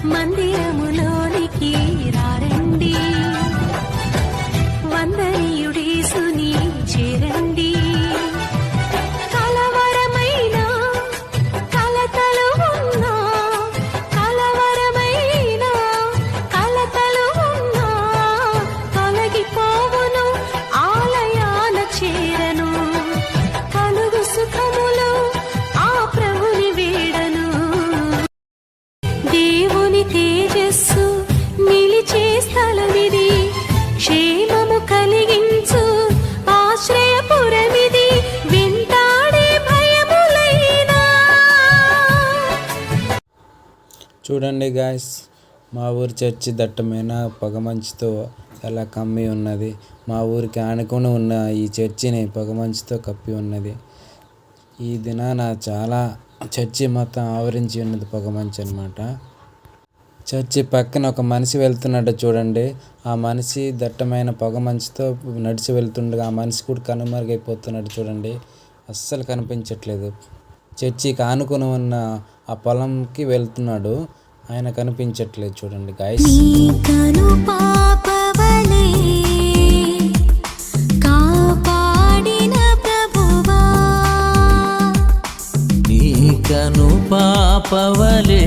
మందిరములోనికి రారండి, వందనీయుడేసుని చేరండి. కలవరమైన కలతలు ఉన్నా, కలవరమైన కలతలు ఉన్నా తొలగిపోవును, ఆలయాన చేరను. కలుగు సుఖములు ఆ ప్రభుని వేడను. దేవుని తేజస్సు నిలిచే స్థలమిది, క్షేమము కలిగించు ఆశ్రయపురమిది. వెంటాడే భయములైనా. చూడండి గాయస్, మా ఊరి చర్చి దట్టమైన పొగమంచుతో ఎలా కమ్మి ఉన్నది. మా ఊరికి ఆనుకొని ఉన్న ఈ చర్చిని పొగమంచుతో కప్పి ఉన్నది. ఈ దినాన చాలా చర్చి మొత్తం ఆవరించి ఉన్నది పొగమంచు అన్నమాట. చర్చి పక్కన ఒక మనిషి వెళ్తున్నాడు చూడండి. ఆ మనిషి దట్టమైన పొగమంచుతో నడిచి వెళ్తుండగా ఆ మనిషి కూడా కనుమరుగైపోతున్నాడు చూడండి. అస్సలు కనిపించట్లేదు. చర్చికి ఆనుకొని ఉన్న ఆ పొలంకి వెళ్తున్నాడు, ఆయన కనిపించట్లేదు చూడండి గాయస్. నీకను పాపవలే కాపాడిన ప్రభువా, నీకను పాపవలే